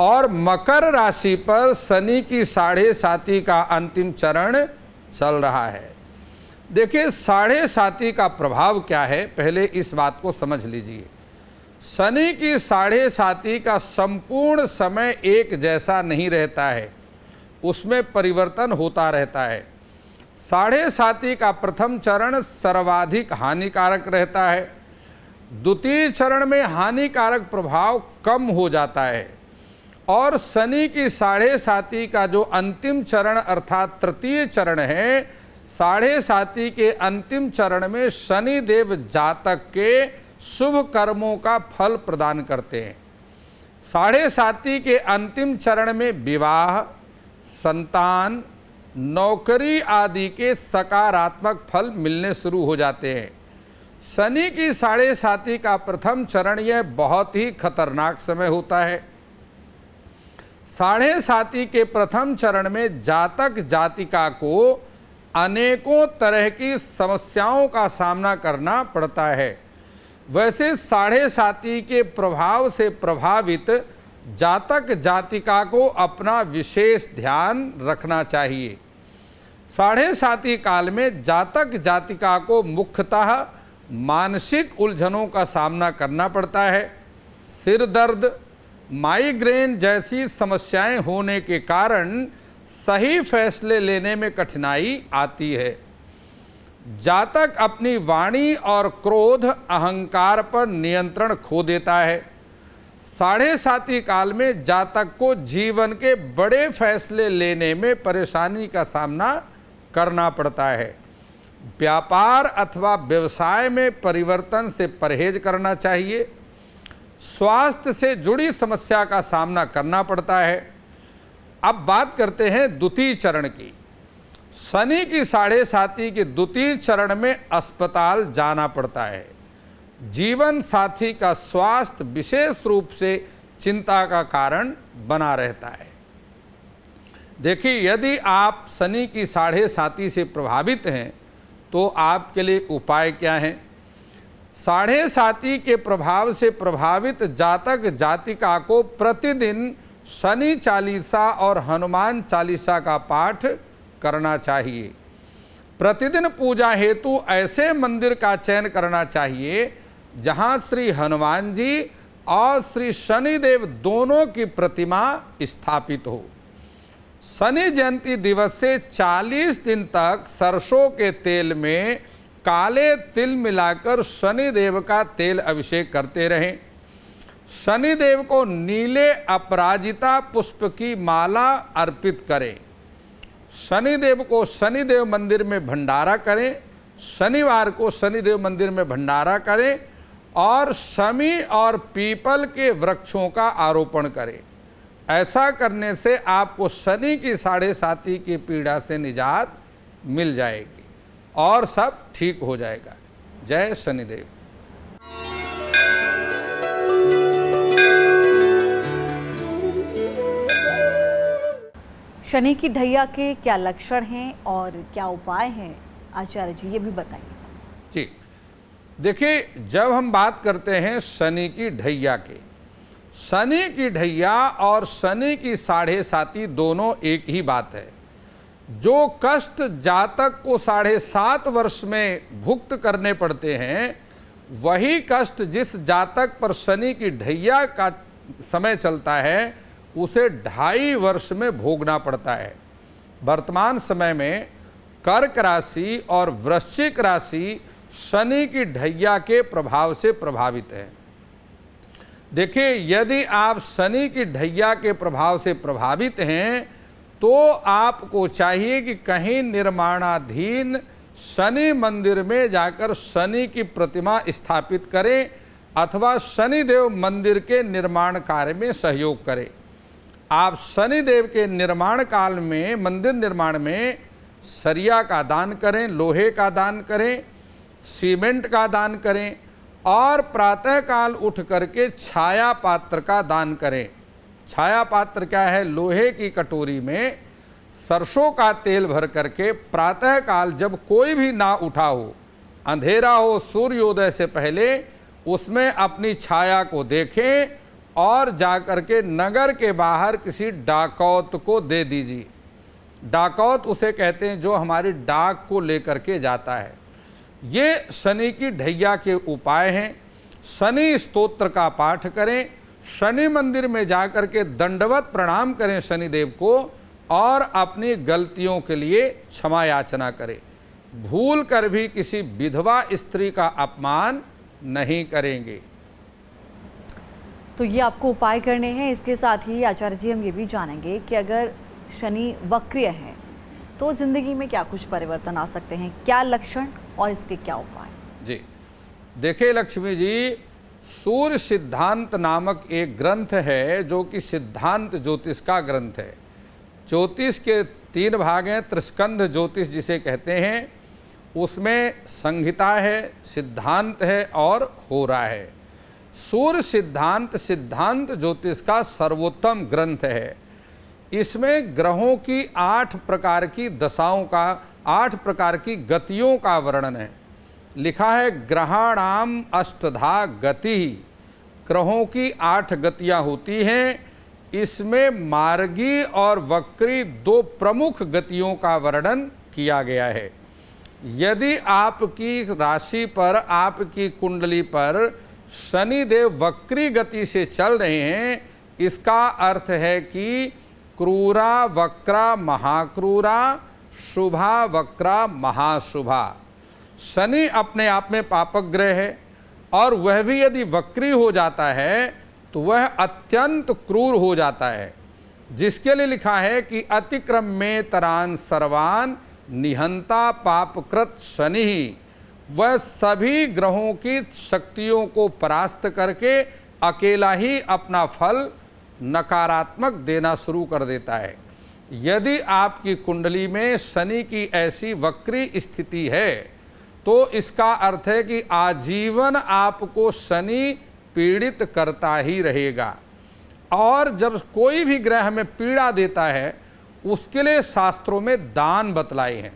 और मकर राशि पर शनि की साढ़े साती का अंतिम चरण चल रहा है। देखिए साढ़े साती का प्रभाव क्या है, पहले इस बात को समझ लीजिए। शनि की साढ़े साती का संपूर्ण समय एक जैसा नहीं रहता है, उसमें परिवर्तन होता रहता है। साढ़े साती का प्रथम चरण सर्वाधिक हानिकारक रहता है, द्वितीय चरण में हानिकारक प्रभाव कम हो जाता है और शनि की साढ़े साती का जो अंतिम चरण अर्थात तृतीय चरण है, साढ़े साती के अंतिम चरण में शनि देव जातक के शुभ कर्मों का फल प्रदान करते हैं। साढ़े साती के अंतिम चरण में विवाह, संतान, नौकरी आदि के सकारात्मक फल मिलने शुरू हो जाते हैं। शनि की साढ़े साती का प्रथम चरण यह बहुत ही खतरनाक समय होता है। साढ़े साती के प्रथम चरण में जातक जातिका को अनेकों तरह की समस्याओं का सामना करना पड़ता है। वैसे साढ़े साती के प्रभाव से प्रभावित जातक जातिका को अपना विशेष ध्यान रखना चाहिए। साढ़े साती काल में जातक जातिका को मुख्यतः मानसिक उलझनों का सामना करना पड़ता है। सिर दर्द, माइग्रेन जैसी समस्याएं होने के कारण सही फैसले लेने में कठिनाई आती है। जातक अपनी वाणी और क्रोध, अहंकार पर नियंत्रण खो देता है। साढ़े साती काल में जातक को जीवन के बड़े फैसले लेने में परेशानी का सामना करना पड़ता है। व्यापार अथवा व्यवसाय में परिवर्तन से परहेज करना चाहिए। स्वास्थ्य से जुड़ी समस्या का सामना करना पड़ता है। अब बात करते हैं द्वितीय चरण की। शनि की साढ़े साती के द्वितीय चरण में अस्पताल जाना पड़ता है। जीवन साथी का स्वास्थ्य विशेष रूप से चिंता का कारण बना रहता है। देखिए, यदि आप शनि की साढ़े साती से प्रभावित हैं तो आपके लिए उपाय क्या हैं? साढ़े साती के प्रभाव से प्रभावित जातक जातिका को प्रतिदिन शनि चालीसा और हनुमान चालीसा का पाठ करना चाहिए। प्रतिदिन पूजा हेतु ऐसे मंदिर का चयन करना चाहिए जहां श्री हनुमान जी और श्री शनिदेव दोनों की प्रतिमा स्थापित हो। शनि जयंती दिवस से 40 दिन तक सरसों के तेल में काले तिल मिलाकर शनिदेव का तेल अभिषेक करते रहें। शनिदेव को नीले अपराजिता पुष्प की माला अर्पित करें। शनिदेव को शनिदेव मंदिर में भंडारा करें। शनिवार को शनिदेव मंदिर में भंडारा करें और शमी और पीपल के वृक्षों का आरोपण करें। ऐसा करने से आपको शनि की साढ़े साती की पीड़ा से निजात मिल जाएगी और सब ठीक हो जाएगा। जय शनिदेव। शनि की ढैया के क्या लक्षण हैं और क्या उपाय हैं, आचार्य जी ये भी बताइए। जी देखिए, जब हम बात करते हैं शनि की ढैया के, शनि की ढैया और शनि की साढ़े साती दोनों एक ही बात है। जो कष्ट जातक को 7.5 वर्ष में भुक्त करने पड़ते हैं, वही कष्ट जिस जातक पर शनि की ढैया का समय चलता है उसे 2.5 वर्ष में भोगना पड़ता है। वर्तमान समय में कर्क राशि और वृश्चिक राशि शनि की ढैया के प्रभाव से प्रभावित है। देखिए, यदि आप शनि की ढैया के प्रभाव से प्रभावित हैं तो आपको चाहिए कि कहीं निर्माणाधीन शनि मंदिर में जाकर शनि की प्रतिमा स्थापित करें अथवा शनिदेव मंदिर के निर्माण कार्य में सहयोग करें। आप शनिदेव के निर्माण काल में, मंदिर निर्माण में सरिया का दान करें, लोहे का दान करें, सीमेंट का दान करें और प्रातःकाल उठ करके छाया पात्र का दान करें। छाया पात्र क्या है? लोहे की कटोरी में सरसों का तेल भर करके प्रातःकाल जब कोई भी ना उठा हो, अंधेरा हो, सूर्योदय से पहले उसमें अपनी छाया को देखें और जाकर के नगर के बाहर किसी डाकौत को दे दीजिए। डाकौत उसे कहते हैं जो हमारी डाक को लेकर के जाता है। ये शनि की ढैया के उपाय हैं। शनि स्तोत्र का पाठ करें, शनि मंदिर में जाकर के दंडवत प्रणाम करें शनिदेव को और अपनी गलतियों के लिए क्षमा याचना करें। भूल कर भी किसी विधवा स्त्री का अपमान नहीं करेंगे। तो ये आपको उपाय करने हैं। इसके साथ ही आचार्य जी हम ये भी जानेंगे कि अगर शनि वक्रीय है तो जिंदगी में क्या कुछ परिवर्तन आ सकते हैं, क्या लक्षण और इसके क्या उपाय? जी देखिए लक्ष्मी जी, सूर्य सिद्धांत नामक एक ग्रंथ है जो कि सिद्धांत ज्योतिष का ग्रंथ है। ज्योतिष के 3 भाग हैं, त्रिस्कंध ज्योतिष जिसे कहते हैं। उसमें संहिता है, सिद्धांत है और होरा है। सूर्य सिद्धांत सिद्धांत ज्योतिष का सर्वोत्तम ग्रंथ है। इसमें ग्रहों की 8 प्रकार की दशाओं का, 8 प्रकार की गतियों का वर्णन है। लिखा है ग्रहाणाम अष्टधा गति, ग्रहों की 8 गतियां होती हैं। इसमें मार्गी और वक्री 2 प्रमुख गतियों का वर्णन किया गया है। यदि आपकी राशि पर, आपकी कुंडली पर शनिदेव वक्री गति से चल रहे हैं, इसका अर्थ है कि क्रूरा वक्रा महाक्रूरा, शुभा वक्रा महाशुभा। शनि अपने आप में पापक ग्रह है और वह भी यदि वक्री हो जाता है तो वह अत्यंत क्रूर हो जाता है, जिसके लिए लिखा है कि अतिक्रम में तरान सर्वान निहंता पापकृत शनि। वह सभी ग्रहों की शक्तियों को परास्त करके अकेला ही अपना फल नकारात्मक देना शुरू कर देता है। यदि आपकी कुंडली में शनि की ऐसी वक्री स्थिति है तो इसका अर्थ है कि आजीवन आपको शनि पीड़ित करता ही रहेगा। और जब कोई भी ग्रह हमें पीड़ा देता है उसके लिए शास्त्रों में दान बतलाए हैं।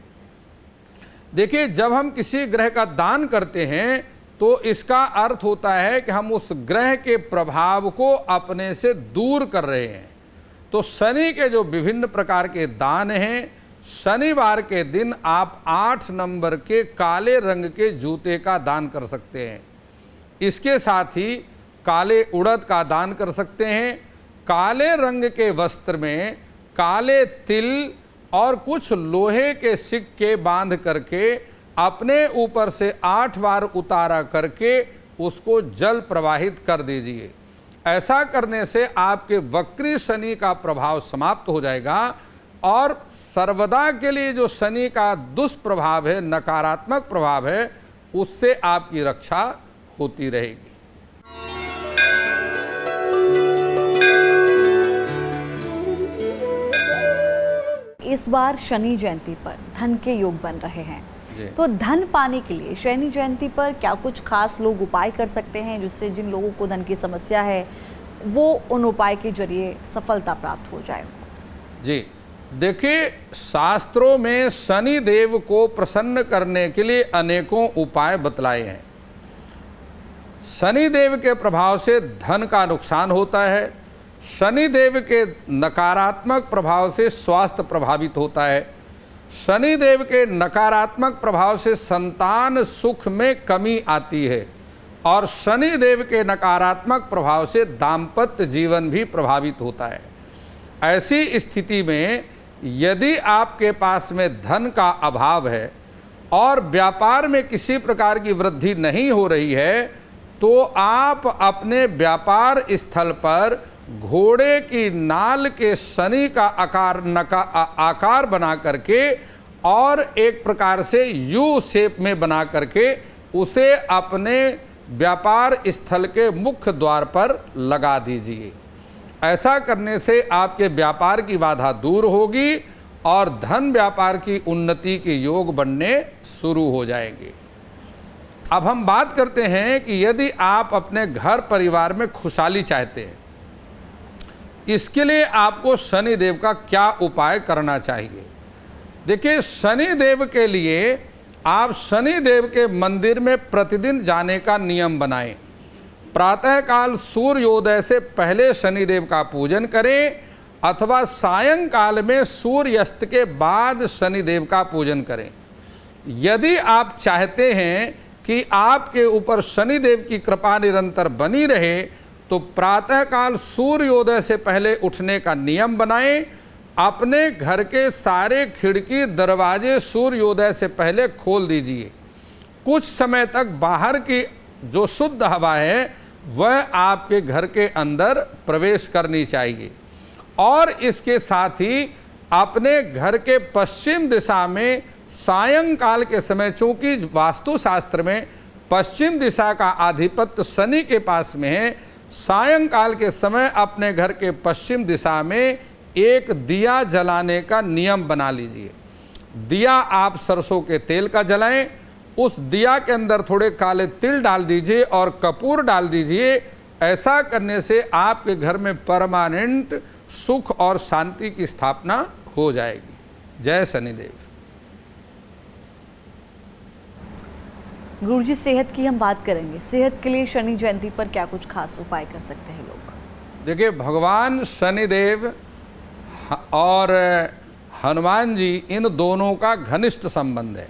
देखिए, जब हम किसी ग्रह का दान करते हैं तो इसका अर्थ होता है कि हम उस ग्रह के प्रभाव को अपने से दूर कर रहे हैं। तो शनि के जो विभिन्न प्रकार के दान हैं, शनिवार के दिन आप 8 नंबर के काले रंग के जूते का दान कर सकते हैं। इसके साथ ही काले उड़द का दान कर सकते हैं। काले रंग के वस्त्र में काले तिल और कुछ लोहे के सिक्के बांध करके अपने ऊपर से 8 बार उतारा करके उसको जल प्रवाहित कर दीजिए। ऐसा करने से आपके वक्री शनि का प्रभाव समाप्त हो जाएगा और सर्वदा के लिए जो शनि का दुष्प्रभाव है, नकारात्मक प्रभाव है, उससे आपकी रक्षा होती रहेगी। इस बार शनि जयंती पर धन के योग बन रहे हैं, तो धन पाने के लिए शनि जयंती पर क्या कुछ खास लोग उपाय कर सकते हैं जिससे जिन लोगों को धन की समस्या है वो उन उपाय के जरिए सफलता प्राप्त हो जाए? जी देखिए, शास्त्रों में शनि देव को प्रसन्न करने के लिए अनेकों उपाय बतलाए हैं। शनि देव के प्रभाव से धन का नुकसान होता है। शनि देव के नकारात्मक प्रभाव से स्वास्थ्य प्रभावित होता है। शनि देव के नकारात्मक प्रभाव से संतान सुख में कमी आती है और शनि देव के नकारात्मक प्रभाव से दाम्पत्य जीवन भी प्रभावित होता है। ऐसी स्थिति में यदि आपके पास में धन का अभाव है और व्यापार में किसी प्रकार की वृद्धि नहीं हो रही है तो आप अपने व्यापार स्थल पर घोड़े की नाल के शनि का आकार बना करके और एक प्रकार से यू शेप में बना करके उसे अपने व्यापार स्थल के मुख्य द्वार पर लगा दीजिए। ऐसा करने से आपके व्यापार की बाधा दूर होगी और धन व्यापार की उन्नति के योग बनने शुरू हो जाएंगे। अब हम बात करते हैं कि यदि आप अपने घर परिवार में खुशहाली चाहते हैं, इसके लिए आपको शनि देव का क्या उपाय करना चाहिए। देखिए, शनि देव के लिए आप शनि देव के मंदिर में प्रतिदिन जाने का नियम बनाएं। प्रातःकाल सूर्योदय से पहले शनि देव का पूजन करें अथवा सायंकाल में सूर्यास्त के बाद शनि देव का पूजन करें। यदि आप चाहते हैं कि आपके ऊपर शनि देव की कृपा निरंतर बनी रहे तो प्रातःकाल सूर्योदय से पहले उठने का नियम बनाएं। अपने घर के सारे खिड़की दरवाजे सूर्योदय से पहले खोल दीजिए। कुछ समय तक बाहर की जो शुद्ध हवा है वह आपके घर के अंदर प्रवेश करनी चाहिए। और इसके साथ ही अपने घर के पश्चिम दिशा में सायंकाल के समय, चूंकि वास्तुशास्त्र में पश्चिम दिशा का आधिपत्य शनि के पास में है, सायंकाल के समय अपने घर के पश्चिम दिशा में एक दिया जलाने का नियम बना लीजिए। दिया आप सरसों के तेल का जलाएं, उस दिया के अंदर थोड़े काले तिल डाल दीजिए और कपूर डाल दीजिए। ऐसा करने से आपके घर में परमानेंट सुख और शांति की स्थापना हो जाएगी। जय शनिदेव। गुरुजी, सेहत की हम बात करेंगे। सेहत के लिए शनि जयंती पर क्या कुछ खास उपाय कर सकते हैं लोग? देखिए, भगवान शनिदेव और हनुमान जी, इन दोनों का घनिष्ठ संबंध है।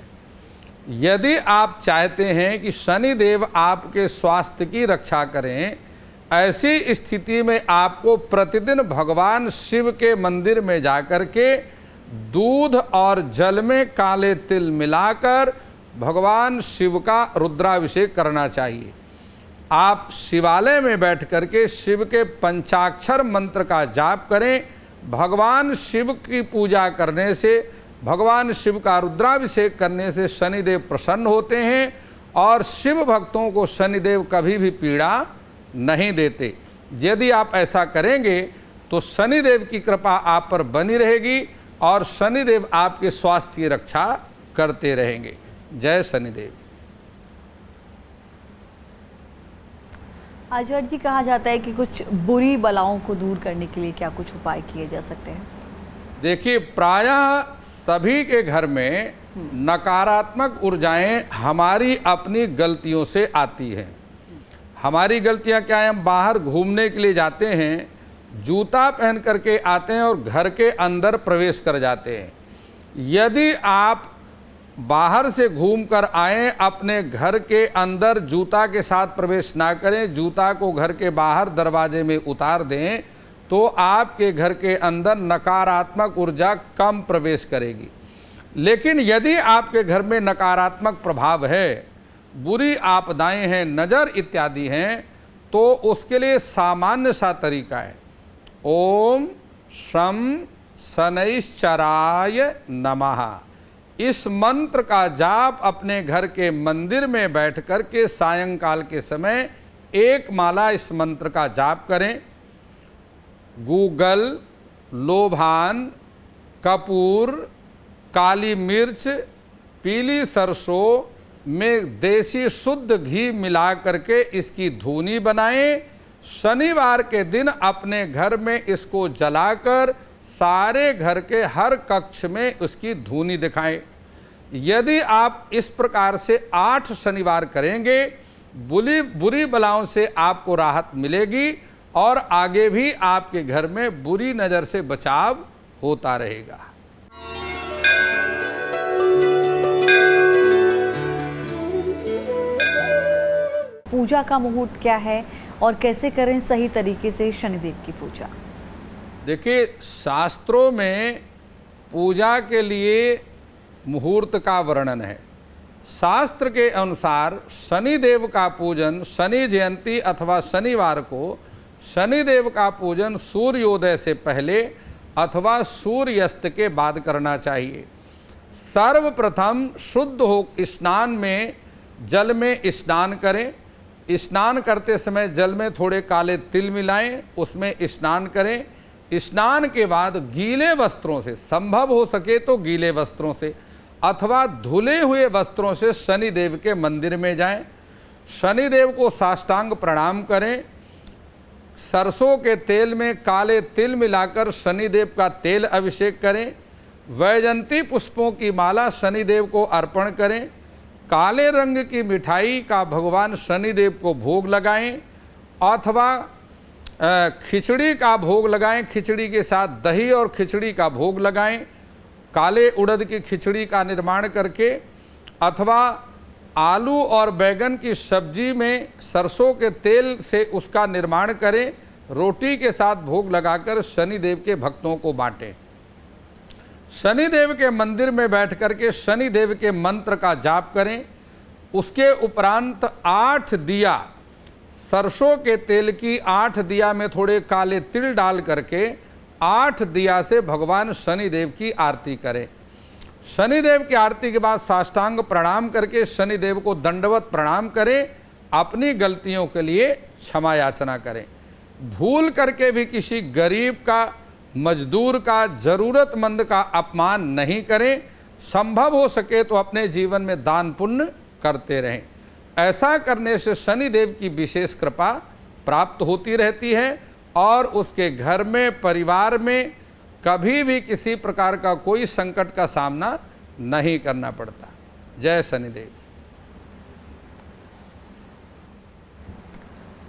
यदि आप चाहते हैं कि शनिदेव आपके स्वास्थ्य की रक्षा करें, ऐसी स्थिति में आपको प्रतिदिन भगवान शिव के मंदिर में जाकर के दूध और जल में काले तिल मिलाकर भगवान शिव का रुद्राभिषेक करना चाहिए। आप शिवालय में बैठ करके शिव के पंचाक्षर मंत्र का जाप करें। भगवान शिव की पूजा करने से, भगवान शिव का रुद्राभिषेक करने से शनिदेव प्रसन्न होते हैं और शिव भक्तों को शनिदेव कभी भी पीड़ा नहीं देते। यदि आप ऐसा करेंगे तो शनिदेव की कृपा आप पर बनी रहेगी और शनिदेव आपके स्वास्थ्य की रक्षा करते रहेंगे। जय शनिदेव। आचार्य जी, कहा जाता है कि कुछ बुरी बलाओं को दूर करने के लिए क्या कुछ उपाय किए जा सकते हैं? देखिए, प्रायः सभी के घर में नकारात्मक ऊर्जाएं हमारी अपनी गलतियों से आती हैं। हमारी गलतियां क्या है? हम बाहर घूमने के लिए जाते हैं, जूता पहन करके आते हैं और घर के अंदर प्रवेश कर जाते हैं। यदि आप बाहर से घूम कर आएँ, अपने घर के अंदर जूता के साथ प्रवेश ना करें, जूता को घर के बाहर दरवाजे में उतार दें, तो आपके घर के अंदर नकारात्मक ऊर्जा कम प्रवेश करेगी। लेकिन यदि आपके घर में नकारात्मक प्रभाव है, बुरी आपदाएं हैं, नज़र इत्यादि हैं, तो उसके लिए सामान्य सा तरीका है। ओम शम शनैश्चराय नमः, इस मंत्र का जाप अपने घर के मंदिर में बैठ कर के सायंकाल के समय एक माला इस मंत्र का जाप करें। गूगल, लोभान, कपूर, काली मिर्च, पीली सरसों में देसी शुद्ध घी मिला करके इसकी धूनी बनाएं। शनिवार के दिन अपने घर में इसको जलाकर सारे घर के हर कक्ष में उसकी धूनी दिखाएं। यदि आप इस प्रकार से 8 शनिवार करेंगे, बुरी बलाओं से आपको राहत मिलेगी और आगे भी आपके घर में बुरी नज़र से बचाव होता रहेगा। पूजा का मुहूर्त क्या है और कैसे करें सही तरीके से शनिदेव की पूजा? देखिए, शास्त्रों में पूजा के लिए मुहूर्त का वर्णन है। शास्त्र के अनुसार शनिदेव का पूजन शनि जयंती अथवा शनिवार को शनिदेव का पूजन सूर्योदय से पहले अथवा सूर्यास्त के बाद करना चाहिए। सर्वप्रथम शुद्ध हो स्नान में जल में स्नान करें। स्नान करते समय जल में थोड़े काले तिल मिलाएं, उसमें स्नान करें। स्नान के बाद गीले वस्त्रों से, संभव हो सके तो गीले वस्त्रों से अथवा धुले हुए वस्त्रों से शनिदेव के मंदिर में जाएं। शनिदेव को साष्टांग प्रणाम करें। सरसों के तेल में काले तिल मिलाकर शनिदेव का तेल अभिषेक करें। वैजंती पुष्पों की माला शनिदेव को अर्पण करें। काले रंग की मिठाई का भगवान शनिदेव को भोग लगाएं अथवा खिचड़ी का भोग लगाएं। खिचड़ी के साथ दही और खिचड़ी का भोग लगाएं। काले उड़द की खिचड़ी का निर्माण करके अथवा आलू और बैगन की सब्जी में सरसों के तेल से उसका निर्माण करें। रोटी के साथ भोग लगाकर शनिदेव के भक्तों को बांटें। शनिदेव के मंदिर में बैठ करके शनिदेव के मंत्र का जाप करें। उसके उपरांत 8 दिया, सरसों के तेल की 8 दिया में थोड़े काले तिल डाल करके 8 दिया से भगवान शनिदेव की आरती करें। शनिदेव की आरती के बाद साष्टांग प्रणाम करके शनिदेव को दंडवत प्रणाम करें, अपनी गलतियों के लिए क्षमा याचना करें। भूल करके भी किसी गरीब का, मजदूर का, ज़रूरतमंद का अपमान नहीं करें। संभव हो सके तो अपने जीवन में दान पुण्य करते रहें। ऐसा करने से शनिदेव की विशेष कृपा प्राप्त होती रहती है और उसके घर में, परिवार में कभी भी किसी प्रकार का कोई संकट का सामना नहीं करना पड़ता। जय शनिदेव।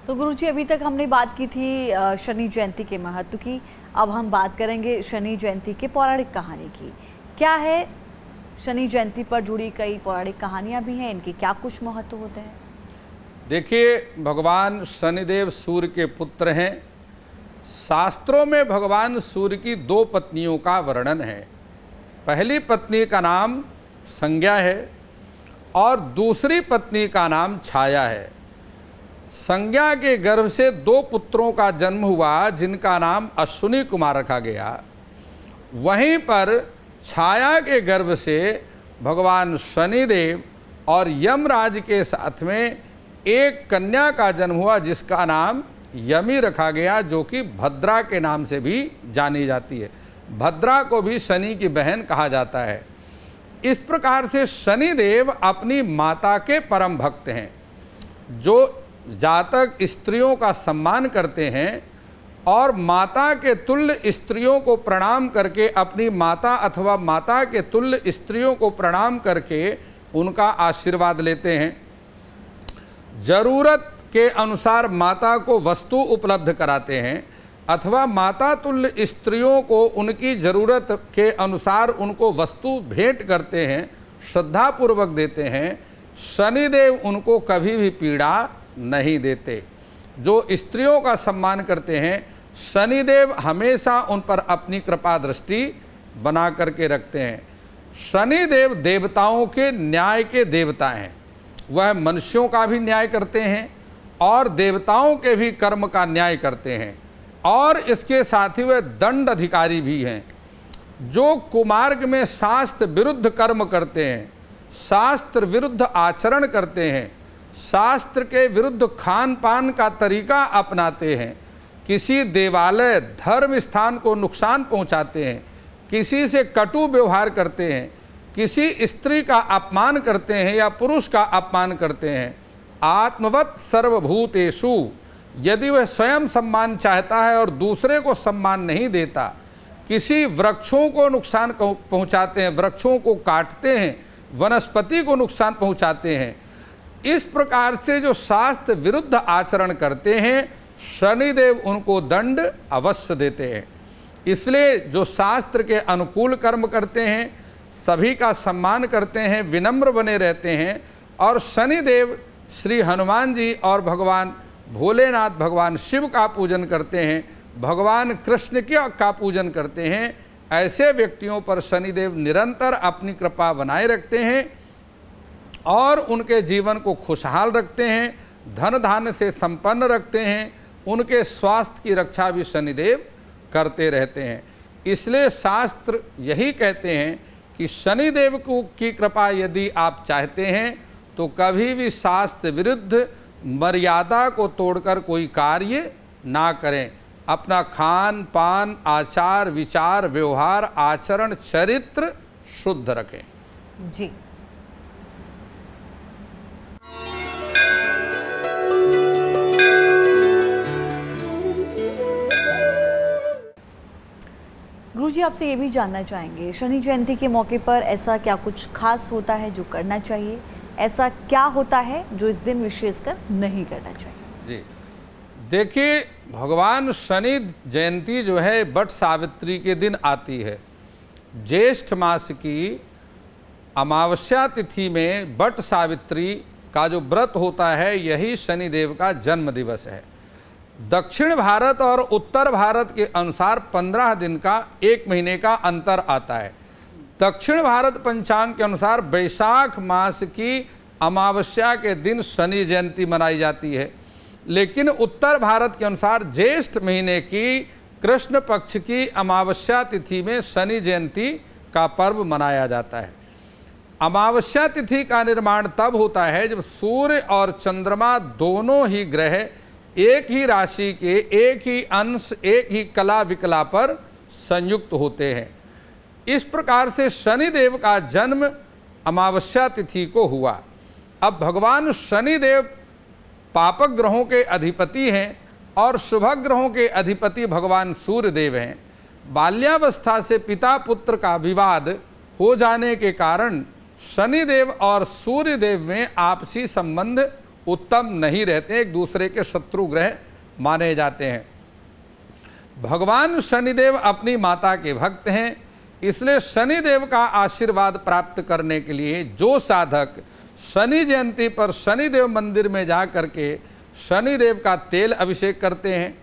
तो गुरुजी, अभी तक हमने बात की थी शनि जयंती के महत्व की। अब हम बात करेंगे शनि जयंती के पौराणिक कहानी की। क्या है शनि जयंती पर जुड़ी कई पौराणिक कहानियां भी हैं, इनके क्या कुछ महत्व होते हैं? देखिए, भगवान शनिदेव सूर्य के पुत्र हैं। शास्त्रों में भगवान सूर्य की 2 पत्नियों का वर्णन है। पहली पत्नी का नाम संज्ञा है और दूसरी पत्नी का नाम छाया है। संज्ञा के गर्भ से 2 पुत्रों का जन्म हुआ जिनका नाम अश्विनी कुमार रखा गया। वहीं पर छाया के गर्भ से भगवान शनिदेव और यमराज के साथ में एक कन्या का जन्म हुआ जिसका नाम यमी रखा गया, जो कि भद्रा के नाम से भी जानी जाती है। भद्रा को भी शनि की बहन कहा जाता है। इस प्रकार से शनिदेव अपनी माता के परम भक्त हैं। जो जातक स्त्रियों का सम्मान करते हैं और माता के तुल्य स्त्रियों को प्रणाम करके, अपनी माता अथवा माता के तुल्य स्त्रियों को प्रणाम करके उनका आशीर्वाद लेते हैं, जरूरत के अनुसार माता को वस्तु उपलब्ध कराते हैं अथवा माता तुल्य स्त्रियों को उनकी ज़रूरत के अनुसार उनको वस्तु भेंट करते हैं, श्रद्धापूर्वक देते हैं, शनिदेव उनको कभी भी पीड़ा नहीं देते। जो स्त्रियों का सम्मान करते हैं, शनिदेव हमेशा उन पर अपनी कृपा दृष्टि बना करके रखते हैं। शनिदेव देवताओं के न्याय के देवता हैं। वह मनुष्यों का भी न्याय करते हैं और देवताओं के भी कर्म का न्याय करते हैं और इसके साथ ही वह दंड अधिकारी भी हैं। जो कुमार्ग में शास्त्र विरुद्ध कर्म करते हैं, शास्त्र विरुद्ध आचरण करते हैं, शास्त्र के विरुद्ध खान पान का तरीका अपनाते हैं, किसी देवालय धर्म स्थान को नुकसान पहुंचाते हैं, किसी से कटु व्यवहार करते हैं, किसी स्त्री का अपमान करते हैं या पुरुष का अपमान करते हैं, आत्मवत् सर्वभूतेषु, यदि वह स्वयं सम्मान चाहता है और दूसरे को सम्मान नहीं देता, किसी वृक्षों को नुकसान पहुंचाते हैं, वृक्षों को काटते हैं, वनस्पति को नुकसान पहुंचाते हैं, इस प्रकार से जो शास्त्र विरुद्ध आचरण करते हैं, शनिदेव उनको दंड अवश्य देते हैं। इसलिए जो शास्त्र के अनुकूल कर्म करते हैं, सभी का सम्मान करते हैं, विनम्र बने रहते हैं और शनिदेव श्री हनुमान जी और भगवान भोलेनाथ, भगवान शिव का पूजन करते हैं, भगवान कृष्ण का पूजन करते हैं, ऐसे व्यक्तियों पर शनिदेव निरंतर अपनी कृपा बनाए रखते हैं और उनके जीवन को खुशहाल रखते हैं, धन धान्य से संपन्न रखते हैं, उनके स्वास्थ्य की रक्षा भी शनिदेव करते रहते हैं। इसलिए शास्त्र यही कहते हैं कि शनिदेव की कृपा यदि आप चाहते हैं तो कभी भी शास्त्र विरुद्ध मर्यादा को तोड़कर कोई कार्य ना करें। अपना खान पान, आचार विचार, व्यवहार, आचरण, चरित्र शुद्ध रखें। जी। गुरुजी, आपसे ये भी जानना चाहेंगे, शनि जयंती के मौके पर ऐसा क्या कुछ खास होता है जो करना चाहिए? ऐसा क्या होता है जो इस दिन विशेषकर नहीं करना चाहिए? जी देखिए, भगवान शनि जयंती जो है बट सावित्री के दिन आती है। ज्येष्ठ मास की अमावस्या तिथि में बट सावित्री का जो व्रत होता है, यही शनिदेव का जन्म दिवस है। दक्षिण भारत और उत्तर भारत के अनुसार 15 दिन का, 1 महीने का अंतर आता है। दक्षिण भारत पंचांग के अनुसार वैशाख मास की अमावस्या के दिन शनि जयंती मनाई जाती है, लेकिन उत्तर भारत के अनुसार ज्येष्ठ महीने की कृष्ण पक्ष की अमावस्या तिथि में शनि जयंती का पर्व मनाया जाता है। अमावस्या तिथि का निर्माण तब होता है जब सूर्य और चंद्रमा दोनों ही ग्रह एक ही राशि के एक ही अंश एक ही कला विकला पर संयुक्त होते हैं। इस प्रकार से शनिदेव का जन्म अमावस्या तिथि को हुआ। अब भगवान शनिदेव पापक ग्रहों के अधिपति हैं और शुभ ग्रहों के अधिपति भगवान सूर्यदेव हैं। बाल्यावस्था से पिता पुत्र का विवाद हो जाने के कारण शनिदेव और सूर्यदेव में आपसी संबंध उत्तम नहीं रहते, एक दूसरे के शत्रु ग्रह माने जाते हैं। भगवान शनिदेव अपनी माता के भक्त हैं, इसलिए शनिदेव का आशीर्वाद प्राप्त करने के लिए जो साधक शनि जयंती पर शनिदेव मंदिर में जा कर के शनिदेव का तेल अभिषेक करते हैं,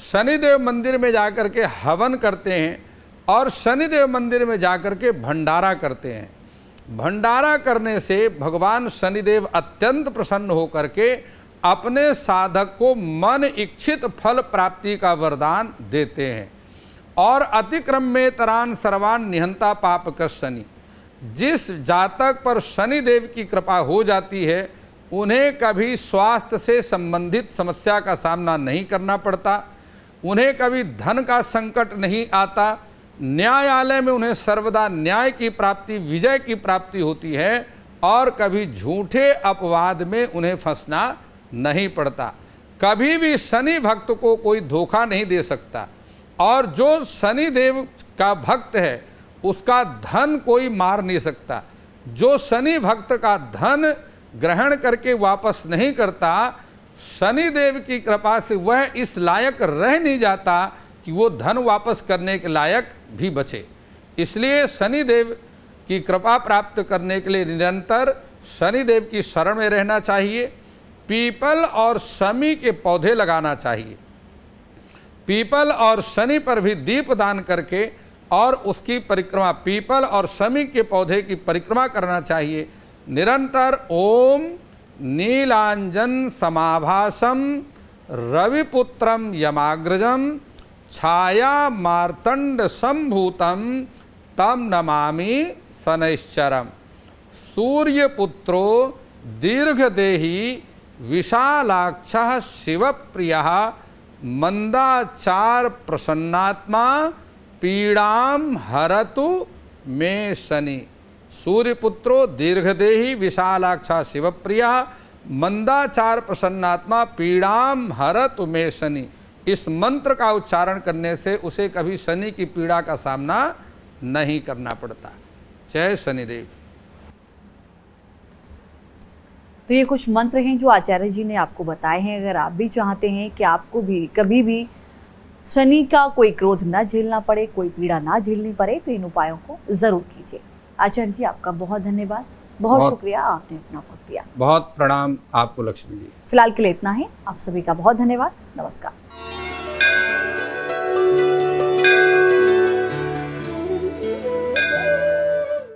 शनिदेव मंदिर में जा कर के हवन करते हैं और शनिदेव मंदिर में जा कर के भंडारा करते हैं, भंडारा करने से भगवान शनिदेव अत्यंत प्रसन्न होकर के अपने साधक को मन इच्छित फल प्राप्ति का वरदान देते हैं। और अतिक्रम में तरान सर्वान निहंता पाप शनि, जिस जातक पर शनिदेव की कृपा हो जाती है उन्हें कभी स्वास्थ्य से संबंधित समस्या का सामना नहीं करना पड़ता, उन्हें कभी धन का संकट नहीं आता, न्यायालय में उन्हें सर्वदा न्याय की प्राप्ति विजय की प्राप्ति होती है और कभी झूठे अपवाद में उन्हें फंसना नहीं पड़ता। कभी भी शनि भक्त को कोई धोखा नहीं दे सकता और जो शनि देव का भक्त है उसका धन कोई मार नहीं सकता। जो शनि भक्त का धन ग्रहण करके वापस नहीं करता, शनि देव की कृपा से वह इस लायक रह नहीं जाता कि वो धन वापस करने के लायक भी बचे। इसलिए शनिदेव की कृपा प्राप्त करने के लिए निरंतर शनिदेव की शरण में रहना चाहिए। पीपल और शमी के पौधे लगाना चाहिए, पीपल और शनि पर भी दीप दान करके और उसकी परिक्रमा, पीपल और शमी के पौधे की परिक्रमा करना चाहिए। निरंतर ओम नीलांजन समाभासम रविपुत्रम यमाग्रजम छाया मार्तंड संभूतम तम नमामि शनैश्चरम। सूर्यपुत्रो दीर्घदेही विशालाक्षः शिवप्रियः मंदाचार प्रसन्नात्मा पीड़ाम हरतु मे शनि। सूर्यपुत्रो दीर्घदेही विशालाक्षा शिवप्रियः मंदाचार प्रसन्नात्मा पीड़ाम हरतु मे शनि। इस मंत्र का उच्चारण करने से उसे कभी शनि की पीड़ा का सामना नहीं करना पड़ता। जय शनिदेव। तो ये कुछ मंत्र हैं जो आचार्य जी ने आपको बताए हैं। अगर आप भी चाहते हैं कि आपको भी कभी भी शनि का कोई क्रोध ना झेलना पड़े, कोई पीड़ा ना झेलनी पड़े, तो इन उपायों को ज़रूर कीजिए। आचार्य जी आपका बहुत धन्यवाद, बहुत शुक्रिया, आपने अपना वक्त दिया। बहुत प्रणाम आपको लक्ष्मी जी। फिलहाल के लिए इतना ही। आप सभी का बहुत धन्यवाद। नमस्कार।